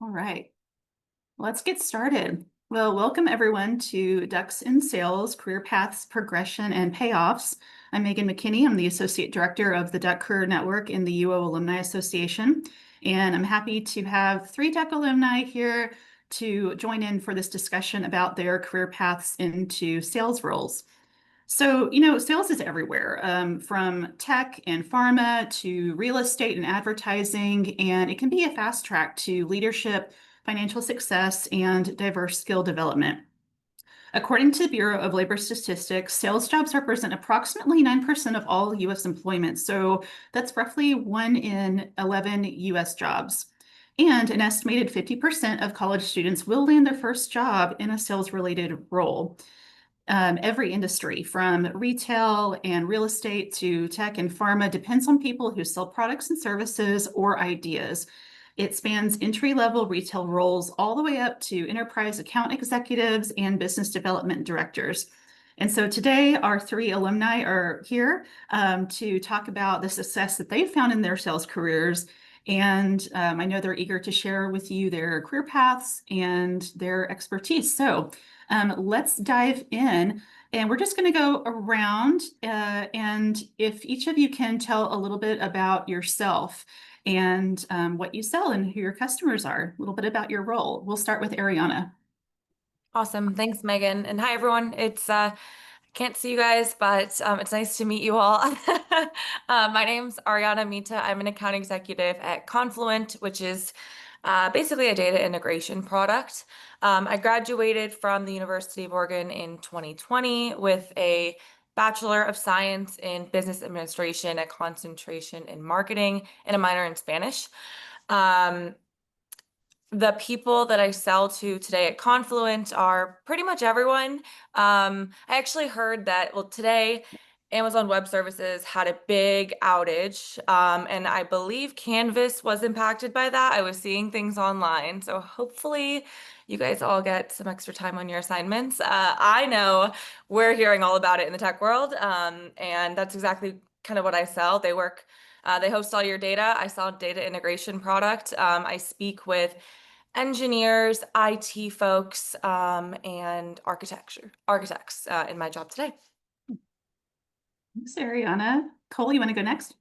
All right, let's get started. Well, welcome everyone to Ducks in Sales, Career Paths, Progression, and Payoffs. I'm Megan McKinney. I'm the Associate Director of the Duck Career Network in the UO Alumni Association. And I'm happy to have three Duck alumni here to join in for this discussion about their career paths into sales roles. So, sales is everywhere, from tech and pharma to real estate and advertising, and it can be a fast track to leadership, financial success, and diverse skill development. According to the Bureau of Labor Statistics, sales jobs represent approximately 9% of all U.S. employment. So that's roughly 1 in 11 U.S. jobs. And an estimated 50% of college students will land their first job in a sales-related role. Every industry, from retail and real estate to tech and pharma, depends on people who sell products and services or ideas. It spans entry-level retail roles all the way up to enterprise account executives and business development directors. And so today, our three alumni are here to talk about the success that they've found in their sales careers. And I know they're eager to share with you their career paths and their expertise. So let's dive in. And we're just going to go around. And if each of you can tell a little bit about yourself and what you sell and who your customers are, a little bit about your role. We'll start with Ariana. Awesome. Thanks, Megan. And hi, everyone. I can't see you guys, but it's nice to meet you all. My name's Ariana Mita. I'm an account executive at Confluent, which is basically a data integration product. I graduated from the University of Oregon in 2020 with a Bachelor of Science in Business Administration, a concentration in marketing, and a minor in Spanish. The people that I sell to today at Confluent are pretty much everyone. I actually heard that, well, today Amazon Web Services had a big outage, and I believe Canvas was impacted by that. I was seeing things online, so hopefully you guys all get some extra time on your assignments. I know we're hearing all about it in the tech world, and that's exactly kind of what I sell. They host all your data. I sell a data integration product. I speak with engineers, IT folks, and architects in my job today. Thanks, Ariana. Cole, you want to go next?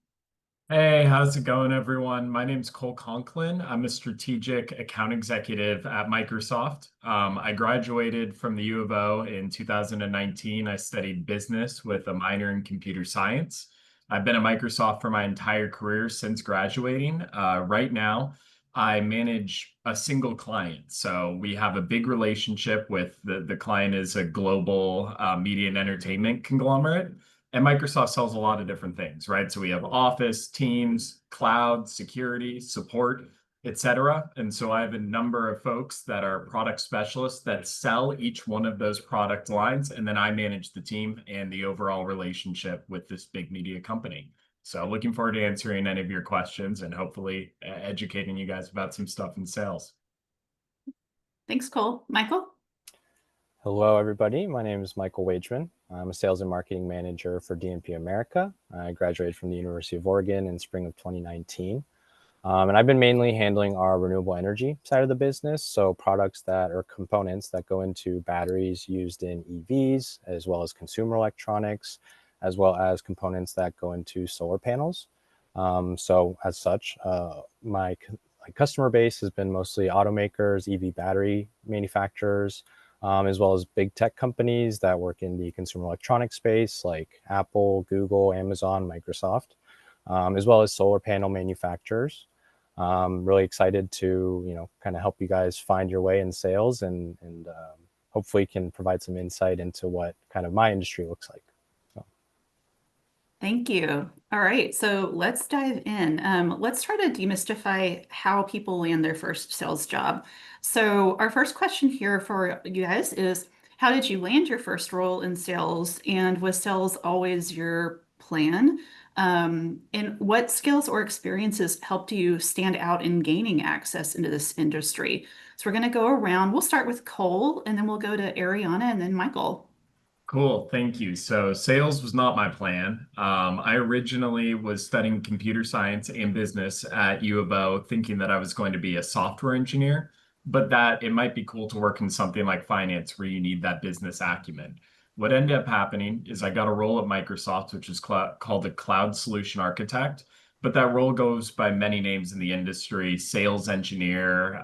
Hey, how's it going, everyone? My name's Cole Conklin. I'm a strategic account executive at Microsoft. I graduated from the U of O in 2019. I studied business with a minor in computer science. I've been at Microsoft for my entire career since graduating. Right now, I manage a single client. So we have a big relationship with the client is a global media and entertainment conglomerate. And Microsoft sells a lot of different things, right? So we have Office, Teams, cloud, security, support, etc. And so I have a number of folks that are product specialists that sell each one of those product lines. And then I manage the team and the overall relationship with this big media company. So looking forward to answering any of your questions and hopefully educating you guys about some stuff in sales. Thanks, Cole. Michael? Hello, everybody. My name is Michael Wageman. I'm a sales and marketing manager for DMP America. I graduated from the University of Oregon in spring of 2019. And I've been mainly handling our renewable energy side of the business. So products that are components that go into batteries used in EVs, as well as consumer electronics, as well as components that go into solar panels. So as such, my customer base has been mostly automakers, EV battery manufacturers, as well as big tech companies that work in the consumer electronics space like Apple, Google, Amazon, Microsoft, as well as solar panel manufacturers. Really excited to, kind of help you guys find your way in sales and hopefully can provide some insight into what kind of my industry looks like. Thank you. All right, so let's dive in. Let's try to demystify how people land their first sales job. So our first question here for you guys is, how did you land your first role in sales? And was sales always your plan? And what skills or experiences helped you stand out in gaining access into this industry? So we're going to go around. We'll start with Cole, and then we'll go to Ariana and then Michael. Cool, thank you. So sales was not my plan. I originally was studying computer science and business at U of O, thinking that I was going to be a software engineer, but that it might be cool to work in something like finance where you need that business acumen. What ended up happening is I got a role at Microsoft, which is called a cloud solution architect, but that role goes by many names in the industry, sales engineer.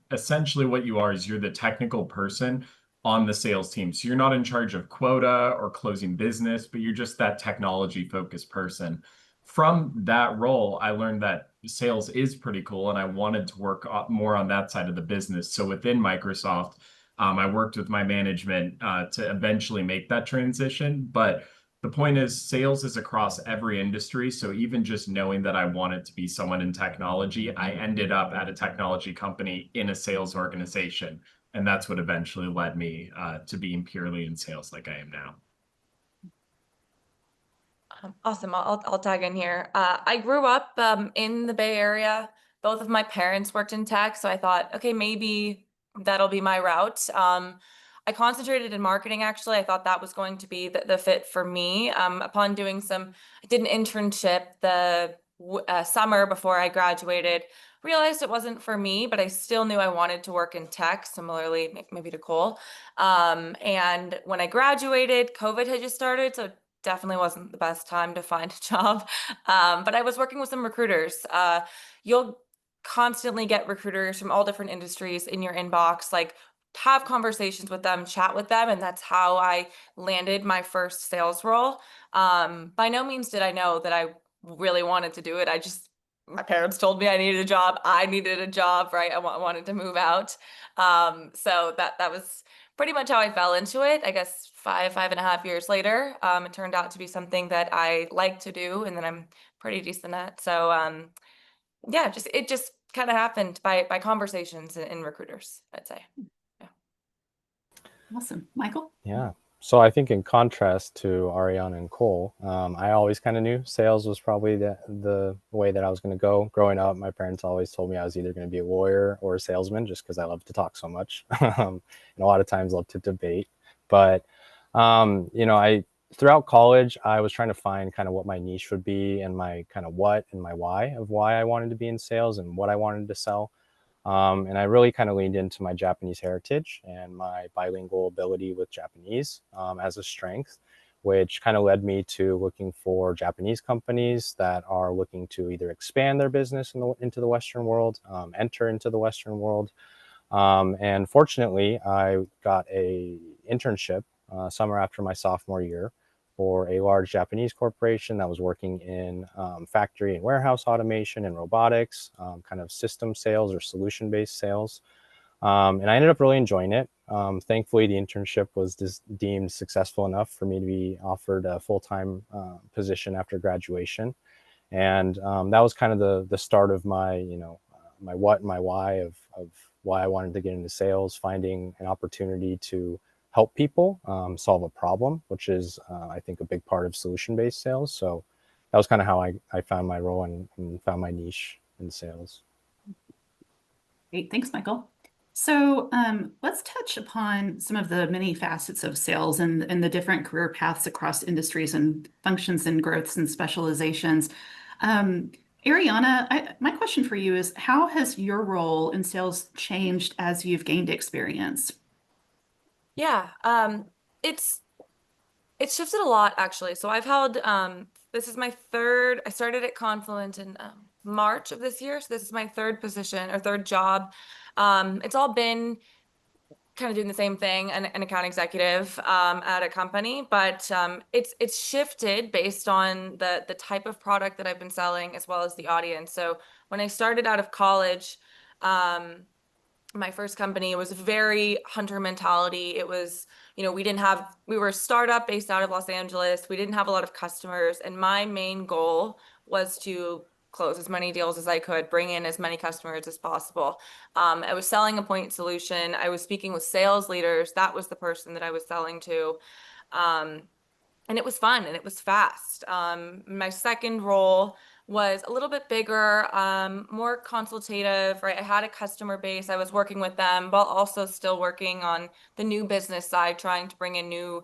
Essentially, what you are is you're the technical person on the sales team. So you're not in charge of quota or closing business, but you're just that technology focused person. From that role, I learned that sales is pretty cool, and I wanted to work more on that side of the business. So within Microsoft, I worked with my management to eventually make that transition. But the point is, sales is across every industry. So even just knowing that I wanted to be someone in technology, I ended up at a technology company in a sales organization. And that's what eventually led me to being purely in sales like I am now. Awesome. I'll tag in here. I grew up in the Bay Area. Both of my parents worked in tech, so I thought, okay, maybe that'll be my route. I concentrated in marketing, actually. I thought that was going to be the fit for me. Upon doing I did an internship the summer before I graduated, realized it wasn't for me, but I still knew I wanted to work in tech, similarly, maybe to Cole. And when I graduated, COVID had just started, so definitely wasn't the best time to find a job. But I was working with some recruiters. You'll constantly get recruiters from all different industries in your inbox, like have conversations with them, chat with them. And that's how I landed my first sales role. By no means did I know that I really wanted to do it. My parents told me I needed a job. I needed a job, right? I wanted to move out. So that was pretty much how I fell into it. I guess 5.5 years later, it turned out to be something that I like to do and that I'm pretty decent at. So yeah, it just kind of happened by conversations and recruiters, I'd say. Yeah. Awesome. Michael? Yeah. So I think in contrast to Ariana and Cole, I always kind of knew sales was probably the way that I was going to go. Growing up, my parents always told me I was either going to be a lawyer or a salesman just because I love to talk so much. And a lot of times love to debate. But, I throughout college, I was trying to find kind of what my niche would be and my kind of what and my why of why I wanted to be in sales and what I wanted to sell. And I really kind of leaned into my Japanese heritage and my bilingual ability with Japanese as a strength, which kind of led me to looking for Japanese companies that are looking to either expand their business into the Western world, enter into the Western world. And fortunately, I got a internship summer after my sophomore year for a large Japanese corporation that was working in factory and warehouse automation and robotics, kind of system sales or solution-based sales. And I ended up really enjoying it. Thankfully, the internship was deemed successful enough for me to be offered a full-time position after graduation. And that was kind of the start of my, my what and my why of why I wanted to get into sales, finding an opportunity to help people solve a problem, which is, I think, a big part of solution-based sales. So that was kind of how I found my role and found my niche in sales. Great. Thanks, Michael. So let's touch upon some of the many facets of sales and the different career paths across industries and functions and growths and specializations. Ariana, my question for you is, how has your role in sales changed as you've gained experience? Yeah, it's shifted a lot actually. So I've held this is my third. I started at Confluent in March of this year, so this is my third position or third job. It's all been kind of doing the same thing, an account executive at a company, but it's shifted based on the type of product that I've been selling as well as the audience. So when I started out of college, my first company was very hunter mentality. It was, we were a startup based out of Los Angeles. We didn't have a lot of customers. And my main goal was to close as many deals as I could, bring in as many customers as possible. I was selling a point solution. I was speaking with sales leaders. That was the person that I was selling to. And it was fun and it was fast. My second role was a little bit bigger, more consultative, right? I had a customer base. I was working with them while also still working on the new business side, trying to bring in new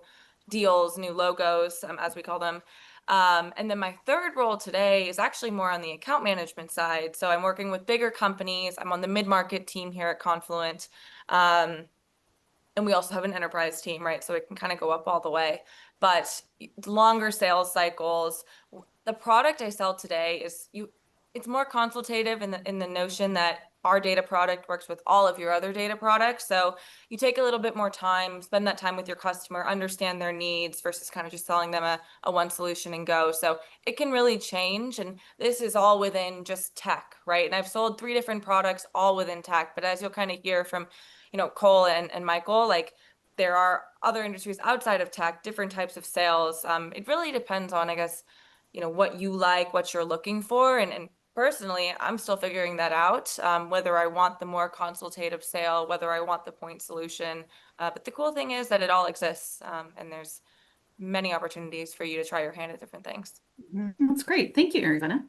deals, new logos, as we call them. And then my third role today is actually more on the account management side. So I'm working with bigger companies. I'm on the mid-market team here at Confluent. And we also have an enterprise team, right? So it can kind of go up all the way. But longer sales cycles. The product I sell today is it's more consultative in the notion that our data product works with all of your other data products. So you take a little bit more time, spend that time with your customer, understand their needs versus kind of just selling them a one solution and go. So it can really change. And this is all within just tech, right? And I've sold 3 different products all within tech. But as you'll kind of hear from, Cole and Michael, like there are other industries outside of tech, different types of sales. It really depends on, I guess, what you like, what you're looking for. And personally, I'm still figuring that out, whether I want the more consultative sale, whether I want the point solution. But the cool thing is that it all exists, and there's many opportunities for you to try your hand at different things. That's great. Thank you, Ariana.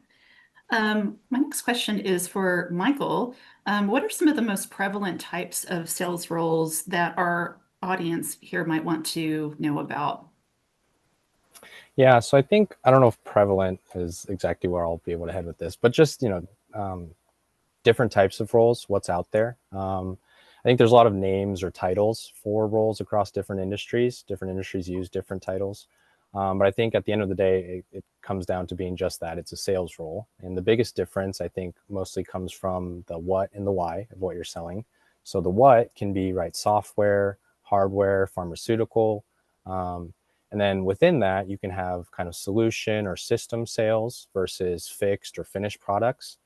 My next question is for Michael. What are some of the most prevalent types of sales roles that our audience here might want to know about? Yeah, so I think, I don't know if prevalent is exactly where I'll be able to head with this, but just, different types of roles, what's out there. I think there's a lot of names or titles for roles across different industries. Different industries use different titles. But I think at the end of the day, it comes down to being just that. It's a sales role. And the biggest difference, I think, mostly comes from the what and the why of what you're selling. So the what can be, right, software, hardware, pharmaceutical. And then within that, you can have kind of solution or system sales versus fixed or finished products.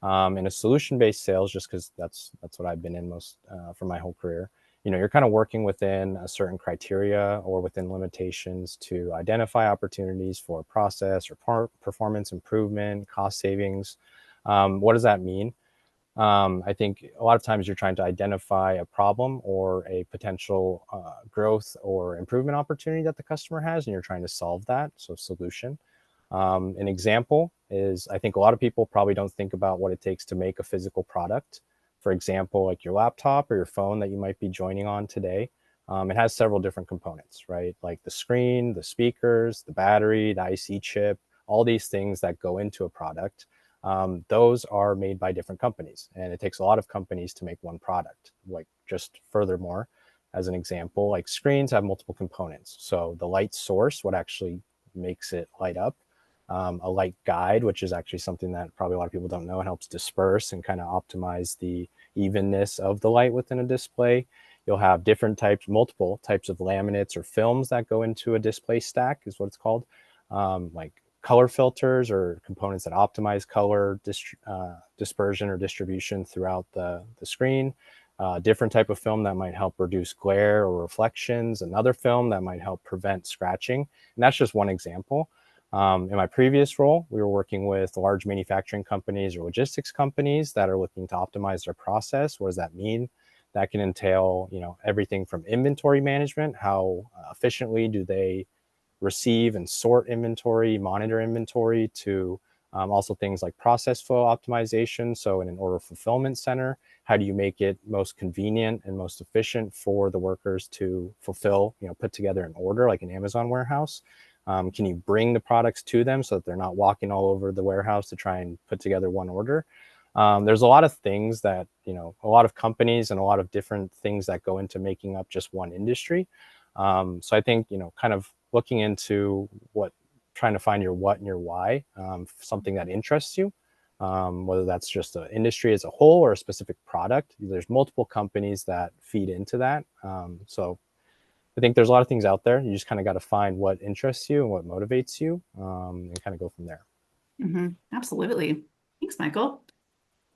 In a solution-based sales, just because that's what I've been in most for my whole career, you're kind of working within a certain criteria or within limitations to identify opportunities for process or performance improvement, cost savings. What does that mean? I think a lot of times you're trying to identify a problem or a potential growth or improvement opportunity that the customer has, and you're trying to solve that. So solution. An example is, I think a lot of people probably don't think about what it takes to make a physical product. For example, like your laptop or your phone that you might be joining on today. It has several different components, right? Like the screen, the speakers, the battery, the IC chip, all these things that go into a product. Those are made by different companies, and it takes a lot of companies to make one product. Like, just furthermore, as an example, like screens have multiple components. So the light source, what actually makes it light up, a light guide, which is actually something that probably a lot of people don't know. It helps disperse and kind of optimize the evenness of the light within a display. You'll have multiple types of laminates or films that go into a display stack, is what it's called. Like color filters or components that optimize color dispersion or distribution throughout the screen. Different type of film that might help reduce glare or reflections. Another film that might help prevent scratching. And that's just one example. In my previous role, we were working with large manufacturing companies or logistics companies that are looking to optimize their process. What does that mean? That can entail, everything from inventory management. How efficiently do they receive and sort inventory, monitor inventory, to also things like process flow optimization. So in an order fulfillment center, how do you make it most convenient and most efficient for the workers to fulfill, put together an order like an Amazon warehouse? Can you bring the products to them so that they're not walking all over the warehouse to try and put together one order? There's a lot of things that, a lot of companies and a lot of different things that go into making up just one industry. So I think, kind of looking into trying to find your what and your why, something that interests you, whether that's just an industry as a whole or a specific product. There's multiple companies that feed into that. So I think there's a lot of things out there. You just kind of got to find what interests you and what motivates you, and kind of go from there. Absolutely. Thanks, Michael.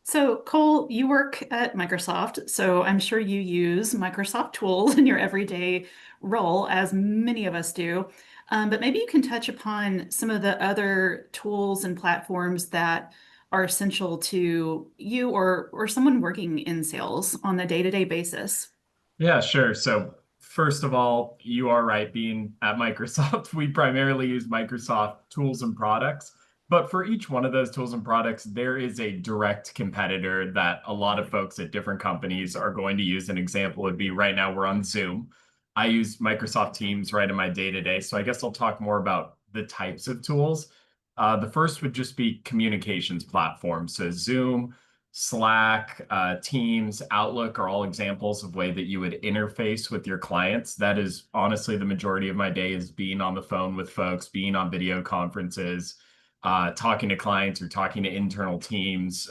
So, Cole, you work at Microsoft, so I'm sure you use Microsoft tools in your everyday role, as many of us do. But maybe you can touch upon some of the other tools and platforms that are essential to you or someone working in sales on a day-to-day basis. Yeah, sure. So first of all, you are right. Being at Microsoft, we primarily use Microsoft tools and products. But for each one of those tools and products, there is a direct competitor that a lot of folks at different companies are going to use. An example would be right now we're on Zoom. I use Microsoft Teams right in my day-to-day. So I guess I'll talk more about the types of tools. The first would just be communications platforms. So Zoom, Slack, Teams, Outlook are all examples of way that you would interface with your clients. That is honestly the majority of my day is being on the phone with folks, being on video conferences, talking to clients or talking to internal teams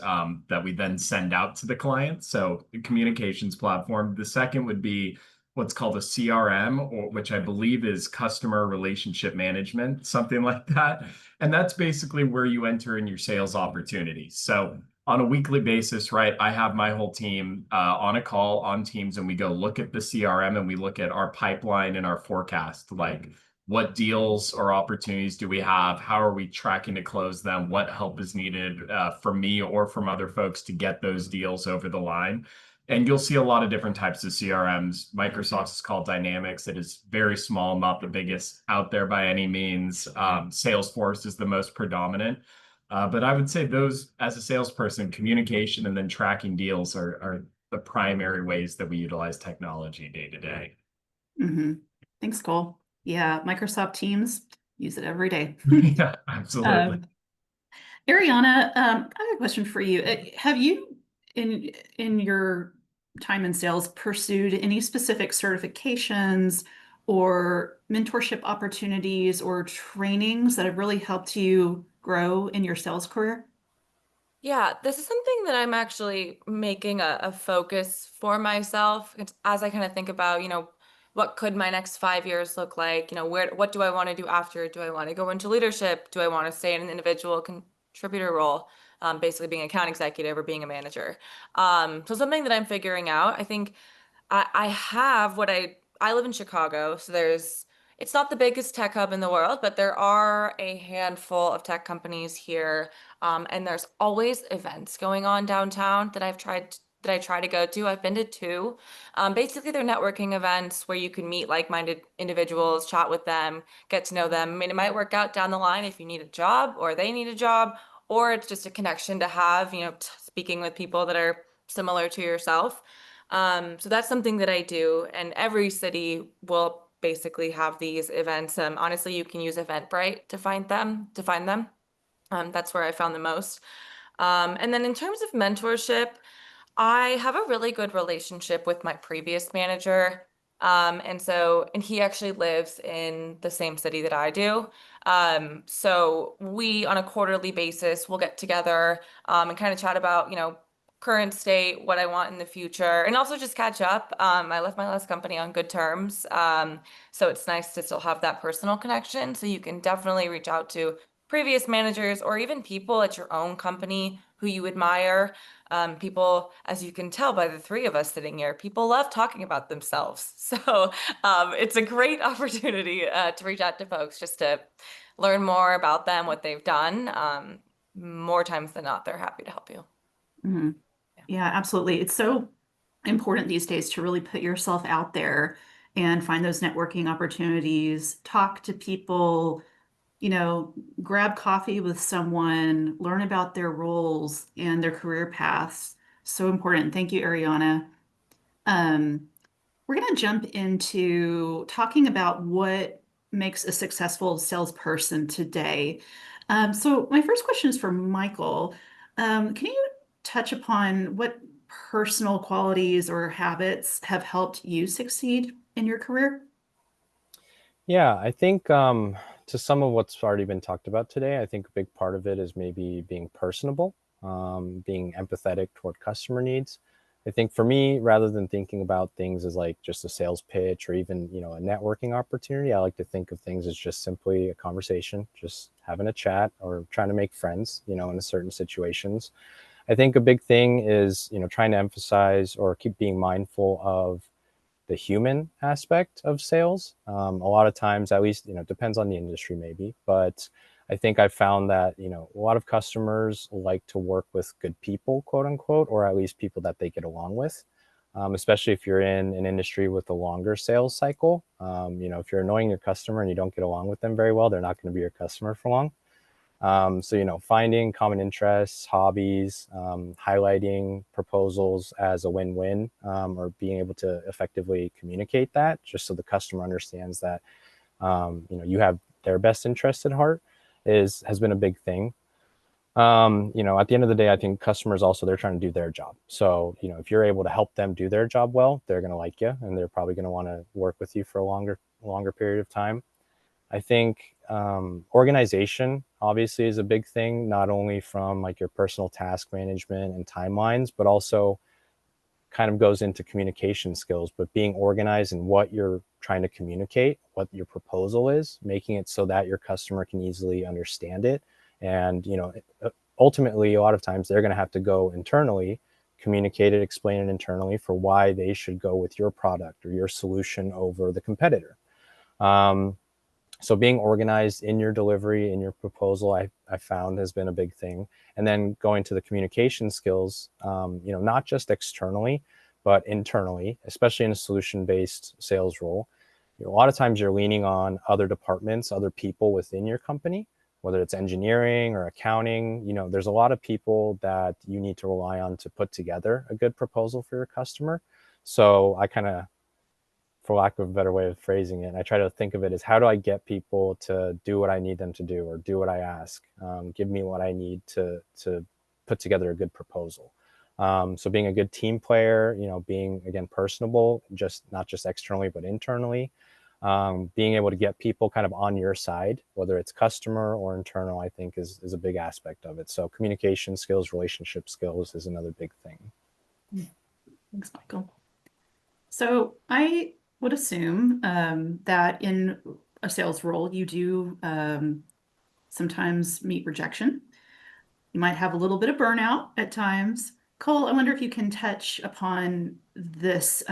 that we then send out to the clients. So the communications platform. The second would be what's called a CRM, or which I believe is customer relationship management, something like that. And that's basically where you enter in your sales opportunities. So on a weekly basis, right, I have my whole team on a call on Teams, and we go look at the CRM and we look at our pipeline and our forecast, like what deals or opportunities do we have? How are we tracking to close them? What help is needed from me or from other folks to get those deals over the line? And you'll see a lot of different types of CRMs. Microsoft's is called Dynamics. It is very small, not the biggest out there by any means. Salesforce is the most predominant. But I would say those, as a salesperson, communication and then tracking deals are the primary ways that we utilize technology day to day. Thanks, Cole. Yeah, Microsoft Teams, use it every day. Yeah, absolutely. Ariana, I have a question for you. Have you, in your time in sales, pursued any specific certifications or mentorship opportunities or trainings that have really helped you grow in your sales career? Yeah, this is something that I'm actually making a focus for myself. As I kind of think about, what could my next 5 years look like? What do I want to do after? Do I want to go into leadership? Do I want to stay in an individual contributor role, basically being an account executive or being a manager? So something that I'm figuring out. I think I have I live in Chicago, so it's not the biggest tech hub in the world, but there are a handful of tech companies here. And there's always events going on downtown that I try to go to. I've been to two. Basically, they're networking events where you can meet like-minded individuals, chat with them, get to know them. I mean, it might work out down the line if you need a job or they need a job, or it's just a connection to have, speaking with people that are similar to yourself. So that's something that I do, and every city will basically have these events. Honestly, you can use Eventbrite to find them. That's where I found the most. And then in terms of mentorship, I have a really good relationship with my previous manager. And he actually lives in the same city that I do. So we, on a quarterly basis, will get together, and kind of chat about, current state, what I want in the future, and also just catch up. I left my last company on good terms. So it's nice to still have that personal connection. So you can definitely reach out to previous managers or even people at your own company who you admire. People, as you can tell by the three of us sitting here, people love talking about themselves. So it's a great opportunity to reach out to folks just to learn more about them, what they've done. More times than not, they're happy to help you. Mhm. Yeah, absolutely. It's so important these days to really put yourself out there and find those networking opportunities, talk to people, grab coffee with someone, learn about their roles and their career paths. So important. Thank you, Ariana. Um, we're going to jump into talking about what makes a successful salesperson today. So my first question is for Michael. Can you touch upon what personal qualities or habits have helped you succeed in your career? Yeah, I think to some of what's already been talked about today, I think a big part of it is maybe being personable, being empathetic toward customer needs. I think for me, rather than thinking about things as like just a sales pitch or even, a networking opportunity, I like to think of things as just simply a conversation, just having a chat or trying to make friends, in a certain situations. I think a big thing is, trying to emphasize or keep being mindful of the human aspect of sales. A lot of times, at least, it depends on the industry maybe, but I think I've found that, a lot of customers like to work with good people, quote unquote, or at least people that they get along with. Especially if you're in an industry with a longer sales cycle. If you're annoying your customer and you don't get along with them very well, they're not going to be your customer for long. So, finding common interests, hobbies, highlighting proposals as a win-win, or being able to effectively communicate that just so the customer understands that, you have their best interest at heart has been a big thing. At the end of the day, I think customers also, they're trying to do their job. So, if you're able to help them do their job well, they're going to like you and they're probably going to want to work with you for a longer period of time. I think organization obviously is a big thing, not only from like your personal task management and timelines, but also kind of goes into communication skills, but being organized in what you're trying to communicate, what your proposal is, making it so that your customer can easily understand it. And, ultimately, a lot of times they're going to have to go internally, communicate it, explain it internally for why they should go with your product or your solution over the competitor. So being organized in your delivery, in your proposal, I found has been a big thing. And then going to the communication skills, not just externally, but internally, especially in a solution-based sales role. A lot of times you're leaning on other departments, other people within your company, whether it's engineering or accounting. There's a lot of people that you need to rely on to put together a good proposal for your customer. So I kind of, for lack of a better way of phrasing it, I try to think of it as, how do I get people to do what I need them to do, or do what I ask, give me what I need to put together a good proposal. So being a good team player, being, again, personable, not just externally, but internally, being able to get people kind of on your side, whether it's customer or internal, I think is a big aspect of it. So communication skills, relationship skills is another big thing. Thanks, Michael. So I would assume that in a sales role, you do sometimes meet rejection. You might have a little bit of burnout at times. Cole, I wonder if you can touch upon this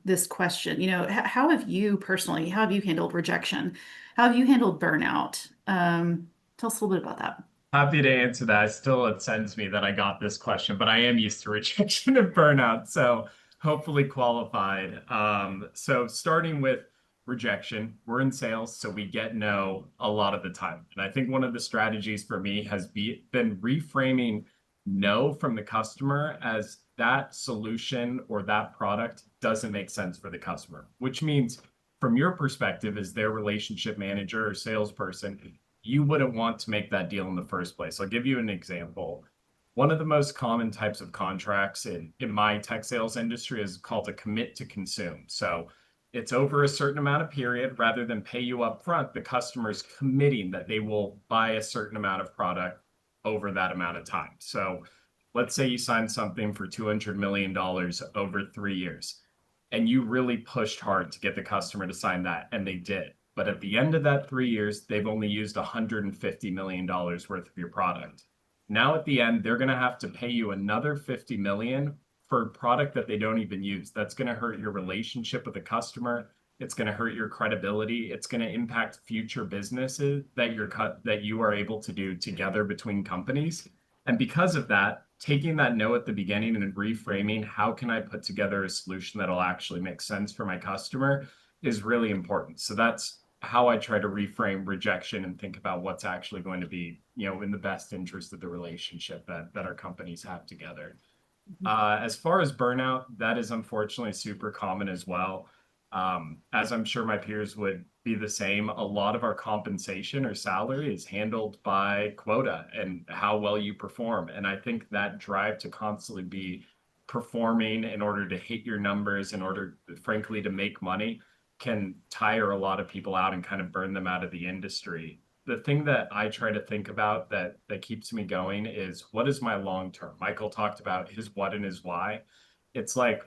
this question. How have you personally, how have you handled rejection? How have you handled burnout? Tell us a little bit about that. Happy to answer that. Still, it sends me that I got this question, but I am used to rejection and burnout, so hopefully qualified. So starting with rejection, we're in sales, so we get no a lot of the time. And I think one of the strategies for me has been reframing no from the customer as that solution or that product doesn't make sense for the customer, which means from your perspective as their relationship manager or salesperson, you wouldn't want to make that deal in the first place. I'll give you an example. One of the most common types of contracts in my tech sales industry is called a commit to consume. So it's over a certain amount of period. Rather than pay you up front, the customer is committing that they will buy a certain amount of product over that amount of time. So let's say you sign something for $200 million over 3 years, and you really pushed hard to get the customer to sign that, and they did. But at the end of that 3 years, they've only used $150 million worth of your product. Now at the end, they're going to have to pay you another 50 million for a product that they don't even use. That's going to hurt your relationship with the customer. It's going to hurt your credibility. It's going to impact future businesses that you are able to do together between companies. And because of that, taking that no at the beginning and reframing, how can I put together a solution that'll actually make sense for my customer, is really important. So that's how I try to reframe rejection and think about what's actually going to be, in the best interest of the relationship that our companies have together. As far as burnout, that is unfortunately super common as well. As I'm sure my peers would be the same, a lot of our compensation or salary is handled by quota and how well you perform. And I think that drive to constantly be performing in order to hit your numbers, in order, frankly, to make money, can tire a lot of people out and kind of burn them out of the industry. The thing that I try to think about that keeps me going is, what is my long term? Michael talked about his what and his why. It's like,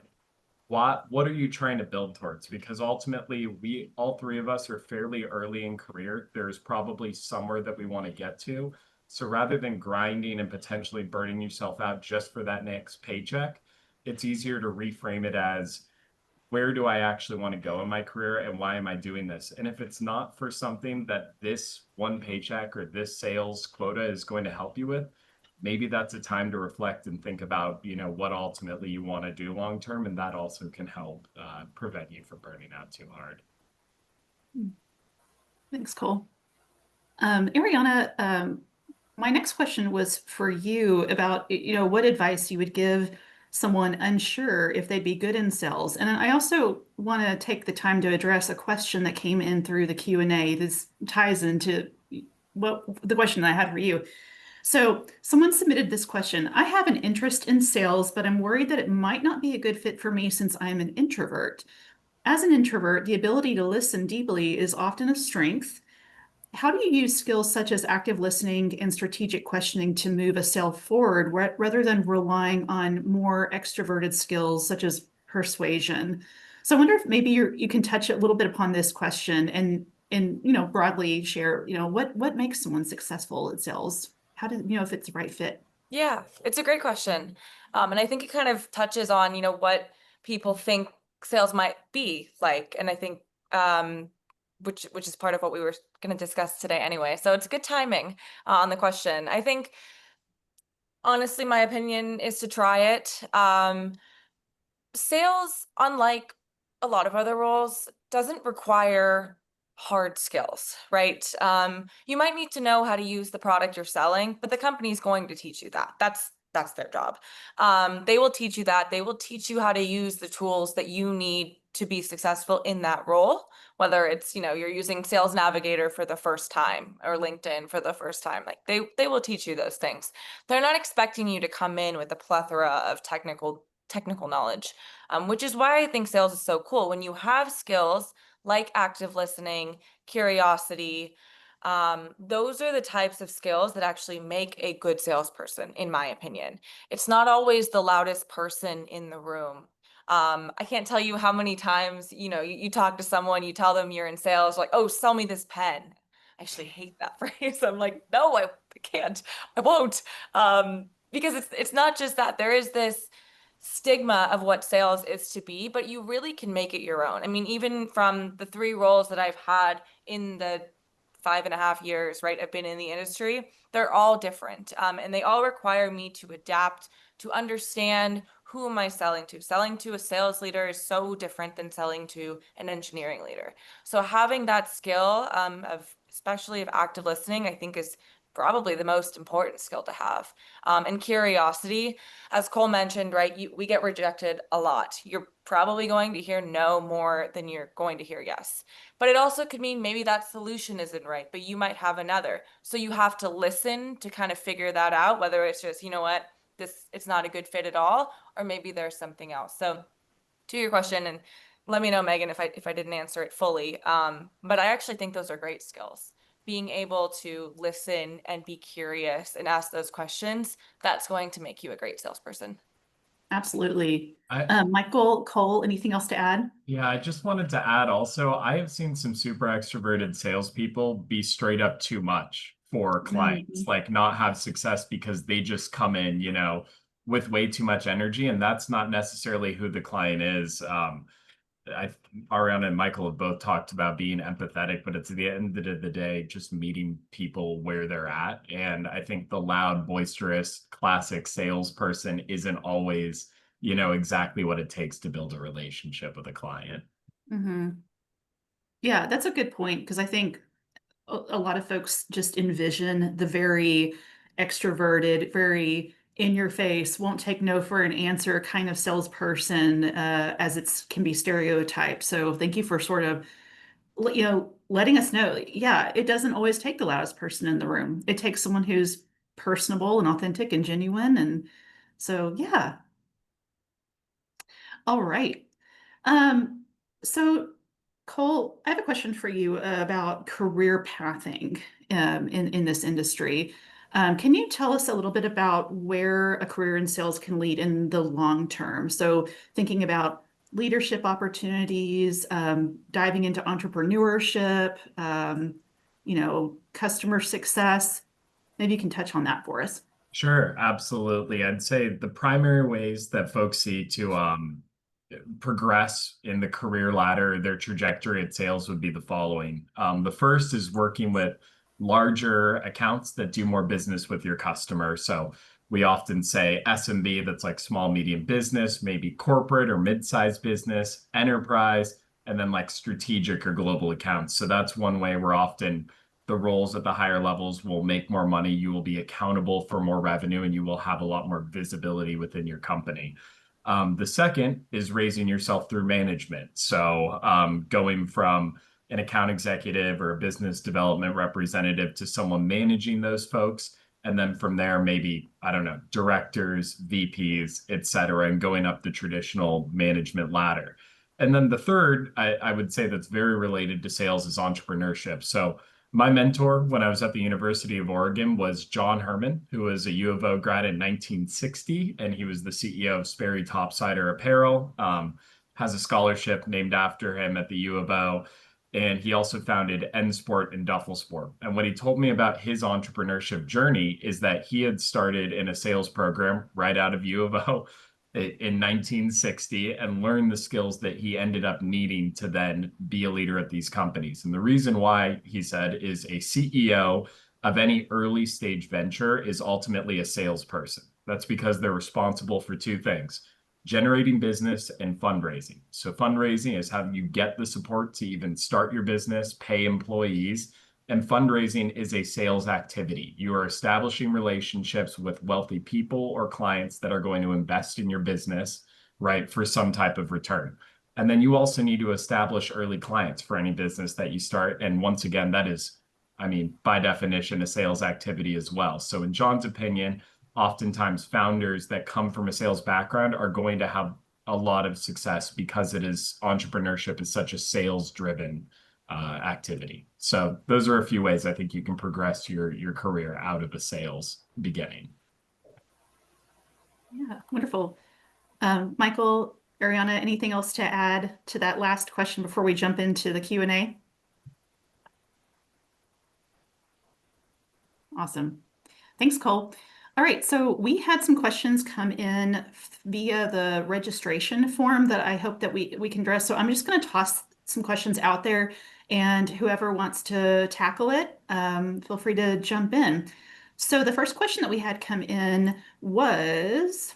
what are you trying to build towards? Because ultimately, all three of us are fairly early in career. There's probably somewhere that we want to get to. So rather than grinding and potentially burning yourself out just for that next paycheck, it's easier to reframe it as, where do I actually want to go in my career and why am I doing this? And if it's not for something that this one paycheck or this sales quota is going to help you with, maybe that's a time to reflect and think about, what ultimately you want to do long term. And that also can help prevent you from burning out too hard. Thanks, Cole. Ariana, My next question was for you about, what advice you would give someone unsure if they'd be good in sales. And I also want to take the time to address a question that came in through the Q&A. This ties into what the question I had for you. So someone submitted this question. I have an interest in sales, but I'm worried that it might not be a good fit for me since I'm an introvert. As an introvert, the ability to listen deeply is often a strength. How do you use skills such as active listening and strategic questioning to move a sale forward rather than relying on more extroverted skills such as persuasion? So I wonder if maybe you can touch a little bit upon this question and broadly share, what makes someone successful at sales? How do if it's the right fit? Yeah, it's a great question. And I think it kind of touches on, what people think sales might be like. And I think which is part of what we were going to discuss today anyway. So it's good timing on the question. I think honestly, my opinion is to try it. Sales, unlike a lot of other roles, doesn't require hard skills, right? You might need to know how to use the product you're selling, but the company's going to teach you that. That's their job. They will teach you that. They will teach you how to use the tools that you need to be successful in that role, whether it's, you're using Sales Navigator for the first time or LinkedIn for the first time. Like they will teach you those things. They're not expecting you to come in with a plethora of technical knowledge, which is why I think sales is so cool. When you have skills like active listening, curiosity, those are the types of skills that actually make a good salesperson, in my opinion. It's not always the loudest person in the room. I can't tell you how many times, you talk to someone, you tell them you're in sales, like, oh, sell me this pen. I actually hate that phrase. I'm like, no, I can't, I won't. Because it's not just that. There is this stigma of what sales is to be, but you really can make it your own. I mean, even from the 3 roles that I've had in the 5.5 years, right, I've been in the industry, they're all different. And they all require me to adapt, to understand who am I selling to. Selling to a sales leader is so different than selling to an engineering leader. So having that skill especially of active listening, I think is probably the most important skill to have. And curiosity, as Cole mentioned, right, we get rejected a lot. You're probably going to hear no more than you're going to hear yes. But it also could mean maybe that solution isn't right, but you might have another. So you have to listen to kind of figure that out, whether it's just, it's not a good fit at all, or maybe there's something else. So to your question, and let me know, Megan, if I didn't answer it fully. But I actually think those are great skills. Being able to listen and be curious and ask those questions, that's going to make you a great salesperson. Absolutely. I, Michael, Cole, anything else to add? Yeah, I just wanted to add also, I have seen some super extroverted salespeople be straight up too much for clients, like not have success because they just come in, with way too much energy, and that's not necessarily who the client is. Ariana and Michael have both talked about being empathetic, but it's at the end of the day, just meeting people where they're at. And I think the loud, boisterous, classic salesperson isn't always exactly what it takes to build a relationship with a client. Mm-hmm. Yeah, that's a good point because I think a lot of folks just envision the very extroverted, very in your face, won't take no for an answer kind of salesperson, as it can be stereotyped. So thank you for sort of, letting us know. Yeah, it doesn't always take the loudest person in the room. It takes someone who's personable and authentic and genuine. And so, yeah. All right. Um, so Cole, I have a question for you about career pathing in this industry. Can you tell us a little bit about where a career in sales can lead in the long term? So thinking about leadership opportunities, diving into entrepreneurship, customer success. Maybe you can touch on that for us. Sure, absolutely. I'd say the primary ways that folks see to progress in the career ladder, their trajectory at sales would be the following. The first is working with larger accounts that do more business with your customer. So we often say SMB, that's like small, medium business, maybe corporate or mid-sized business, enterprise, and then like strategic or global accounts. So that's one way we're often the roles at the higher levels will make more money. You will be accountable for more revenue, and you will have a lot more visibility within your company. The second is raising yourself through management. So going from an account executive or a business development representative to someone managing those folks. And then from there, maybe, I don't know, directors, VPs, et cetera, and going up the traditional management ladder. And then the third, I would say that's very related to sales is entrepreneurship. So my mentor when I was at the University of Oregon was John Herman, who was a U of O grad in 1960, and he was the CEO of Sperry Topsider Apparel, has a scholarship named after him at the U of O. And he also founded N Sport and Duffel Sport. And what he told me about his entrepreneurship journey is that he had started in a sales program right out of U of O in 1960 and learned the skills that he ended up needing to then be a leader at these companies. And the reason why, he said, is a CEO of any early stage venture is ultimately a salesperson. That's because they're responsible for two things: generating business and fundraising. So fundraising is how you get the support to even start your business, pay employees, and fundraising is a sales activity. You are establishing relationships with wealthy people or clients that are going to invest in your business, right, for some type of return. And then you also need to establish early clients for any business that you start. And once again, that is, I mean, by definition, a sales activity as well. So in John's opinion, oftentimes founders that come from a sales background are going to have a lot of success because entrepreneurship is such a sales driven activity. So those are a few ways I think you can progress your career out of a sales beginning. Yeah, wonderful. Michael, Ariana, anything else to add to that last question before we jump into the Q&A? Awesome. Thanks, Cole. All right, so we had some questions come in via the registration form that I hope that we can address. So I'm just going to toss some questions out there, and whoever wants to tackle it, feel free to jump in. So the first question that we had come in was,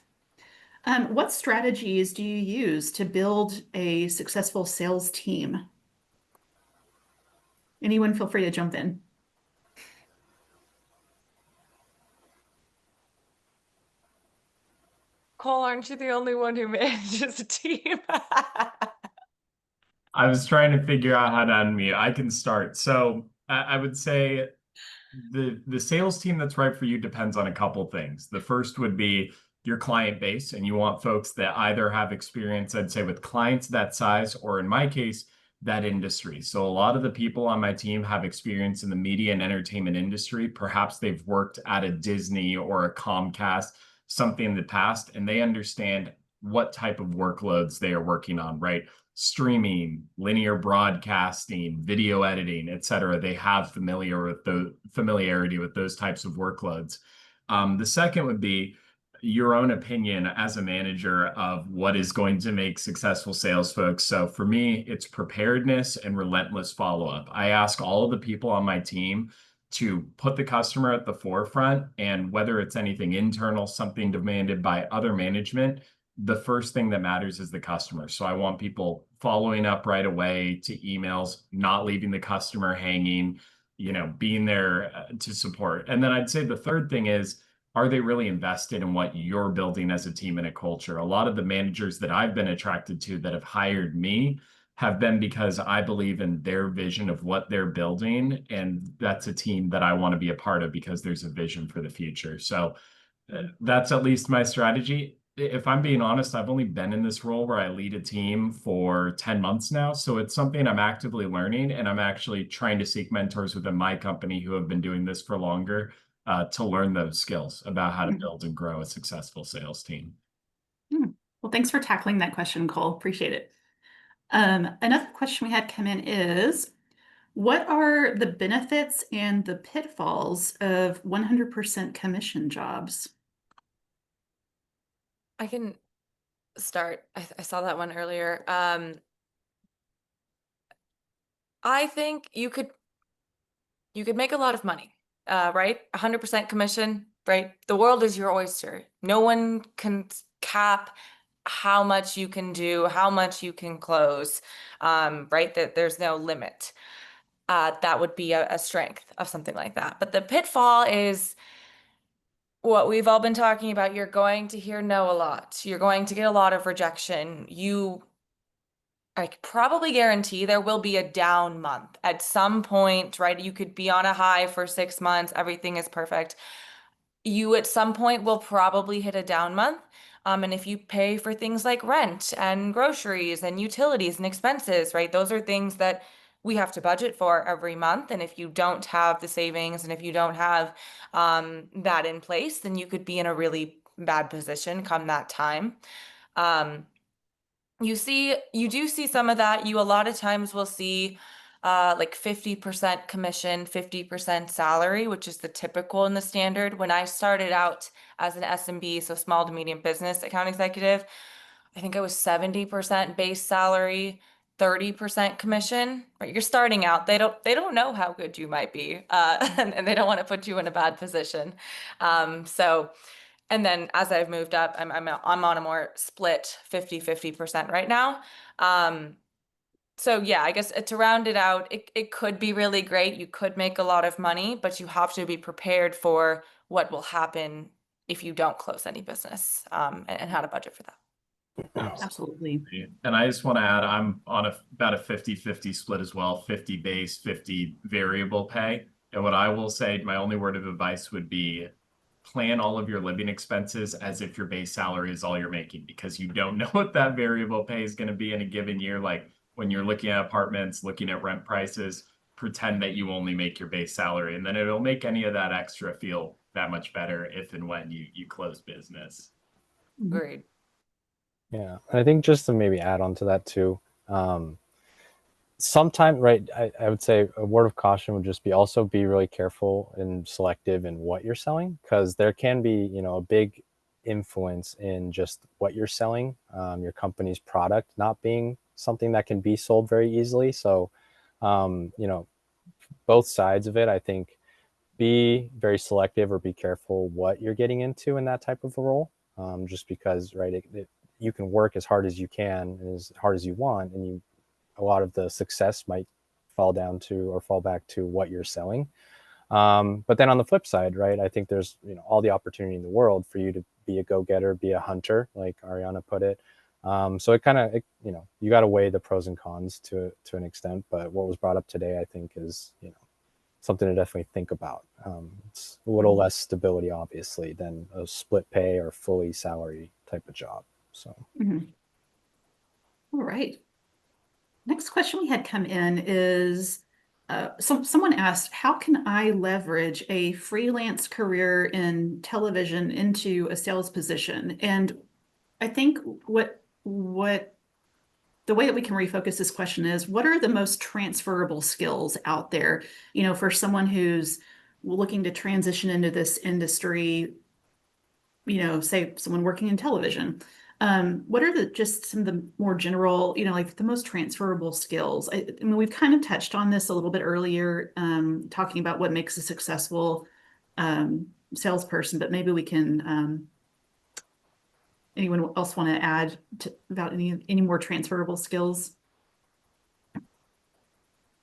what strategies do you use to build a successful sales team? Anyone feel free to jump in. Cole, aren't you the only one who manages a team? I was trying to figure out how to unmute. I can start. So I would say the sales team that's right for you depends on a couple things. The first would be your client base, and you want folks that either have experience, I'd say, with clients that size, or in my case, that industry. So a lot of the people on my team have experience in the media and entertainment industry. Perhaps they've worked at a Disney or a Comcast, something in the past, and they understand what type of workloads they are working on, right? Streaming, linear broadcasting, video editing, et cetera. They have familiarity with those types of workloads. The second would be your own opinion as a manager of what is going to make successful sales folks. So for me, it's preparedness and relentless follow-up. I ask all of the people on my team to put the customer at the forefront, and whether it's anything internal, something demanded by other management, the first thing that matters is the customer. So I want people following up right away to emails, not leaving the customer hanging, being there to support. And then I'd say the third thing is, are they really invested in what you're building as a team and a culture? A lot of the managers that I've been attracted to that have hired me have been because I believe in their vision of what they're building. And that's a team that I want to be a part of because there's a vision for the future. So that's at least my strategy. If I'm being honest, I've only been in this role where I lead a team for 10 months now. So it's something I'm actively learning, and I'm actually trying to seek mentors within my company who have been doing this for longer to learn those skills about how to build and grow a successful sales team. Well, thanks for tackling that question, Cole. Appreciate it. Another question we had come in is, what are the benefits and the pitfalls of 100% commission jobs? I can start. I saw that one earlier. I think you could make a lot of money, right? 100% commission, right? The world is your oyster. No one can cap how much you can do, how much you can close, right? That there's no limit. that would be a strength of something like that. But the pitfall is what we've all been talking about. You're going to hear no a lot. You're going to get a lot of rejection. I could probably guarantee there will be a down month at some point, right? You could be on a high for 6 months, everything is perfect. You at some point will probably hit a down month. And if you pay for things like rent and groceries and utilities and expenses, right? Those are things that we have to budget for every month. And if you don't have the savings and if you don't have that in place, then you could be in a really bad position come that time. Um, you do see some of that. You a lot of times will see like 50% commission, 50% salary, which is the typical in the standard. When I started out as an SMB, so small to medium business account executive, I think I was 70% base salary, 30% commission. Right? You're starting out. They don't know how good you might be, and they don't want to put you in a bad position. So and then as I've moved up, I'm on a more split 50% right now. So yeah, I guess to round it out, it could be really great. You could make a lot of money, but you have to be prepared for what will happen if you don't close any business, and how to budget for that. Absolutely. And I just want to add, I'm on about a 50-50 split as well, 50 base, 50 variable pay. And what I will say, my only word of advice would be plan all of your living expenses as if your base salary is all you're making, because you don't know what that variable pay is going to be in a given year. Like when you're looking at apartments, looking at rent prices, pretend that you only make your base salary, and then it'll make any of that extra feel that much better if and when you close business. Agreed. Yeah, and I think just to maybe add on to that too, sometimes, right, I would say a word of caution would just be also be really careful and selective in what you're selling, because there can be, a big influence in just what you're selling, your company's product not being something that can be sold very easily. So, both sides of it, I think, be very selective or be careful what you're getting into in that type of a role, just because, right, you can work as hard as you can and as hard as you want, and a lot of the success might fall back to what you're selling. But then on the flip side, right, I think there's all the opportunity in the world for you to be a go-getter, be a hunter, like Ariana put it. So it kind of, you got to weigh the pros and cons to an extent. But what was brought up today, I think, is something to definitely think about. It's a little less stability, obviously, than a split pay or fully salary type of job. So. All right. Next question we had come in is someone asked, how can I leverage a freelance career in television into a sales position? And I think what the way that we can refocus this question is, what are the most transferable skills out there, for someone who's looking to transition into this industry, say someone working in television? What are just some of the more general, like the most transferable skills? I mean, we've kind of touched on this a little bit earlier, talking about what makes a successful salesperson, but maybe we can, anyone else want to add about any more transferable skills?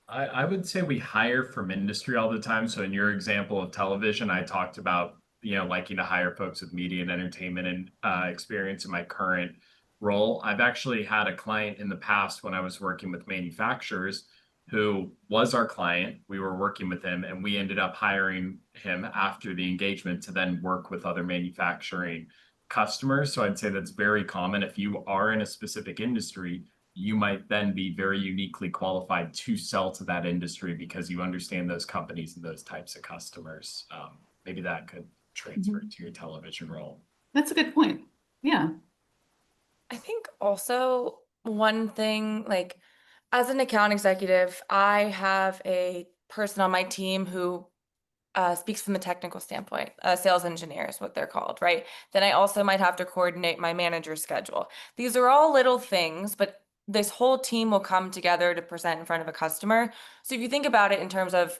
I would say we hire from industry all the time. So in your example of television, I talked about, liking to hire folks with media and entertainment and experience in my current role. I've actually had a client in the past when I was working with manufacturers who was our client. We were working with him and we ended up hiring him after the engagement to then work with other manufacturing customers. So I'd say that's very common. If you are in a specific industry, you might then be very uniquely qualified to sell to that industry because you understand those companies and those types of customers. Maybe that could transfer to your television role. That's a good point. Yeah. I think also one thing, like as an account executive, I have a person on my team who speaks from the technical standpoint. Sales engineer is what they're called, right? Then I also might have to coordinate my manager's schedule. These are all little things, but this whole team will come together to present in front of a customer. So if you think about it in terms of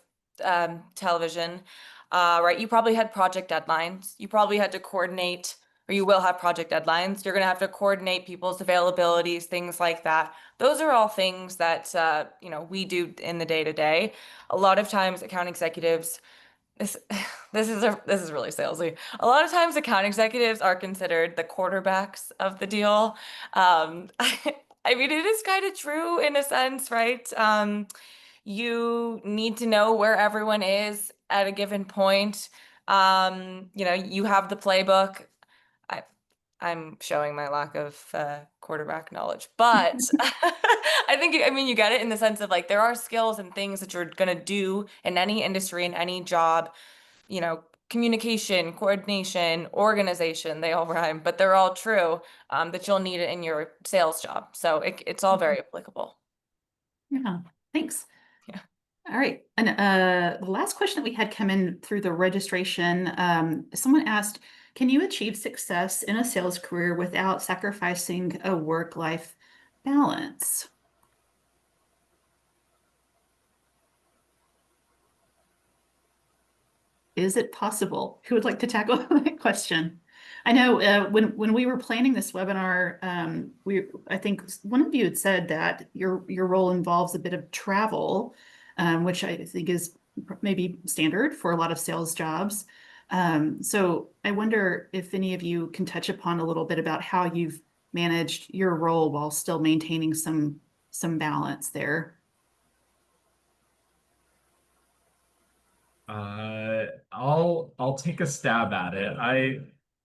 television, right, you probably had project deadlines. You probably had to coordinate or you will have project deadlines. You're going to have to coordinate people's availabilities, things like that. Those are all things that we do in the day to day. A lot of times, account executives. This this is really salesy. A lot of times, account executives are considered the quarterbacks of the deal. I mean, it is kind of true in a sense, right? You need to know where everyone is at a given point. You have the playbook. I, I'm showing my lack of quarterback knowledge, but I mean, you get it in the sense of like there are skills and things that you're gonna do in any industry, in any job, communication, coordination, organization, they all rhyme, but they're all true, that you'll need it in your sales job. So it's all very applicable. Yeah, thanks. Yeah. All right. And the last question that we had come in through the registration, someone asked, can you achieve success in a sales career without sacrificing a work-life balance? Is it possible? Who would like to tackle that question? I know when we were planning this webinar, I think one of you had said that your role involves a bit of travel, which I think is maybe standard for a lot of sales jobs. So I wonder if any of you can touch upon a little bit about how you've managed your role while still maintaining some balance there. I'll take a stab at it.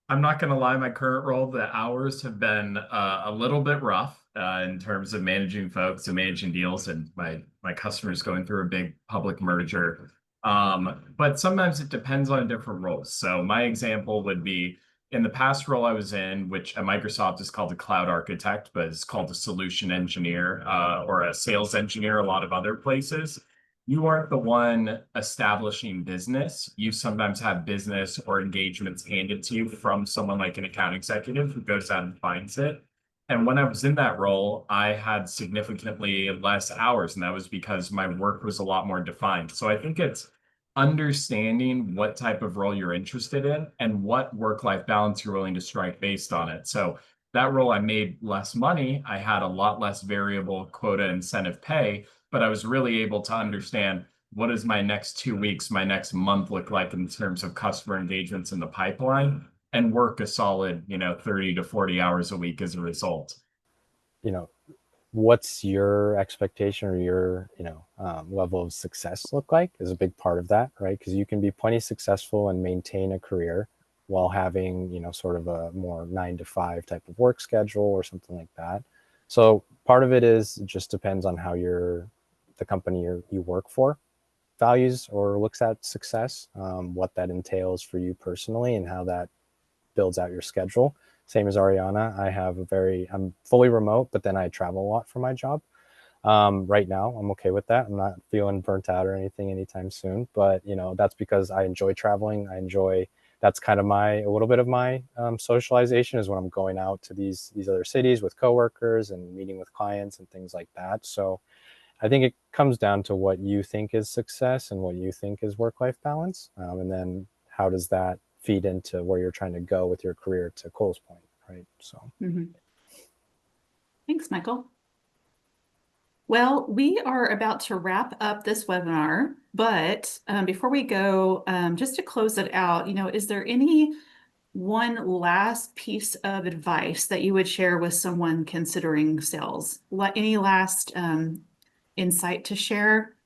I'm not gonna lie, my current role, the hours have been a little bit rough in terms of managing folks and managing deals, and my customers going through a big public merger. But sometimes it depends on different roles. So my example would be in the past role I was in, which at Microsoft is called a cloud architect, but it's called a solution engineer or a sales engineer, a lot of other places. You aren't the one establishing business. You sometimes have business or engagements handed to you from someone like an account executive who goes out and finds it. And when I was in that role, I had significantly less hours, and that was because my work was a lot more defined. So I think it's understanding what type of role you're interested in and what work-life balance you're willing to strike based on it. So that role, I made less money. I had a lot less variable quota incentive pay, but I was really able to understand what does my next 2 weeks, my next month look like in terms of customer engagements in the pipeline and work a solid, 30 to 40 hours a week as a result. What's your expectation or your, level of success look like is a big part of that, right? Because you can be plenty successful and maintain a career while having, sort of a more 9 to 5 type of work schedule or something like that. So part of it just depends on how the company you work for values or looks at success, what that entails for you personally and how that builds out your schedule. Same as Ariana, I'm fully remote, but then I travel a lot for my job. Right now, I'm okay with that. I'm not feeling burnt out or anything anytime soon, but that's because I enjoy traveling. That's kind of a little bit of my socialization is when I'm going out to these other cities with coworkers and meeting with clients and things like that. So I think it comes down to what you think is success and what you think is work-life balance. And then how does that feed into where you're trying to go with your career, to Cole's point, right? So. Thanks, Michael. Well, we are about to wrap up this webinar, but before we go, just to close it out, is there any one last piece of advice that you would share with someone considering sales? Any last insight to share?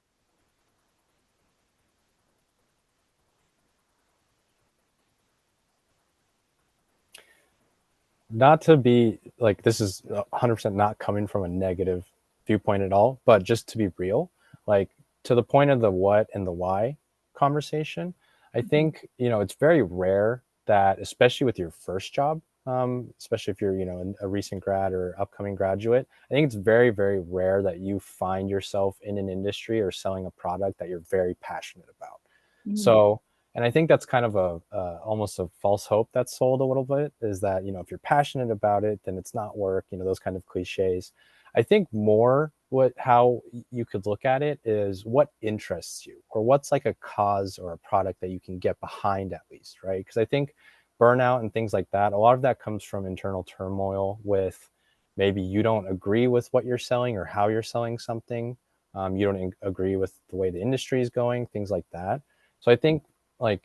Not to be like, this is 100% not coming from a negative viewpoint at all, but just to be real, like to the point of the what and the why conversation, I think, it's very rare that, especially with your first job, especially if you're, a recent grad or upcoming graduate, I think it's very, very rare that you find yourself in an industry or selling a product that you're very passionate about. So, and I think that's kind of almost a false hope that's sold a little bit, is that, if you're passionate about it, then it's not work, those kind of cliches. I think more how you could look at it is what interests you, or what's like a cause or a product that you can get behind at least, right? Because I think burnout and things like that, a lot of that comes from internal turmoil with maybe you don't agree with what you're selling or how you're selling something. You don't agree with the way the industry is going, things like that. So I think like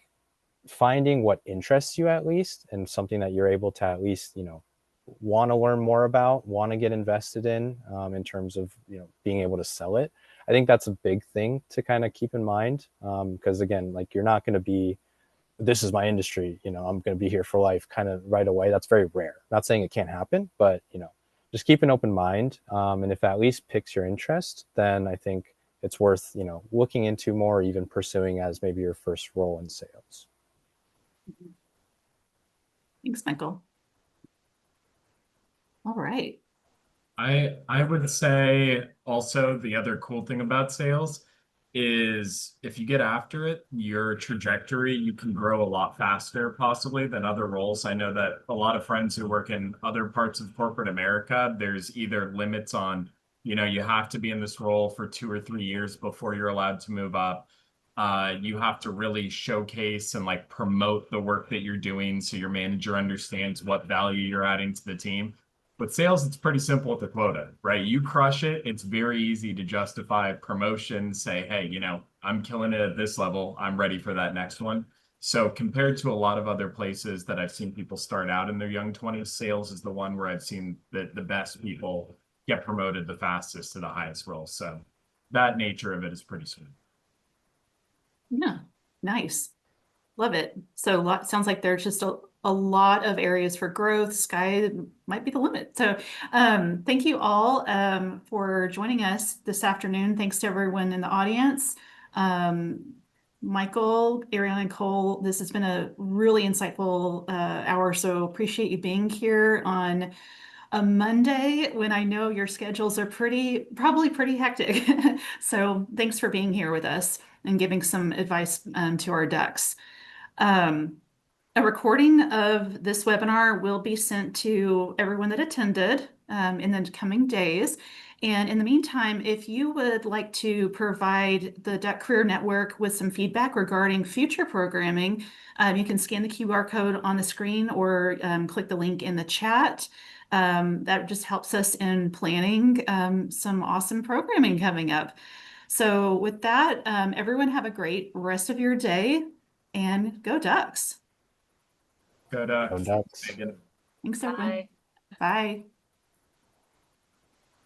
finding what interests you at least, and something that you're able to at least, want to learn more about, want to get invested in terms of, being able to sell it. I think that's a big thing to kind of keep in mind. Because again, like you're not going to be, this is my industry, I'm going to be here for life kind of right away. That's very rare. Not saying it can't happen, but, just keep an open mind. And if at least piques your interest, then I think it's worth, looking into more, or even pursuing as maybe your first role in sales. Thanks, Michael. All right. I would say also the other cool thing about sales is if you get after it, your trajectory, you can grow a lot faster possibly than other roles. I know that a lot of friends who work in other parts of corporate America, there's either limits on, you have to be in this role for 2 or 3 years before you're allowed to move up. You have to really showcase and like promote the work that you're doing so your manager understands what value you're adding to the team. With sales, it's pretty simple with the quota, right? You crush it, it's very easy to justify promotion, say, hey, I'm killing it at this level, I'm ready for that next one. So compared to a lot of other places that I've seen people start out in their young 20s, sales is the one where I've seen the best people get promoted the fastest to the highest role. So that nature of it is pretty sweet. Yeah, nice. Love it. So sounds like there's just a lot of areas for growth. Sky might be the limit. So thank you all for joining us this afternoon. Thanks to everyone in the audience. Michael, Ariana, and Cole, this has been a really insightful hour. So appreciate you being here on a Monday when I know your schedules are probably pretty hectic. So thanks for being here with us and giving some advice to our ducks. A recording of this webinar will be sent to everyone that attended in the coming days. And in the meantime, if you would like to provide the Duck Career Network with some feedback regarding future programming, you can scan the QR code on the screen or click the link in the chat. That just helps us in planning some awesome programming coming up. So with that, everyone have a great rest of your day and go Ducks. Good. Go Ducks. Megan. Thanks, everyone. Bye. Bye.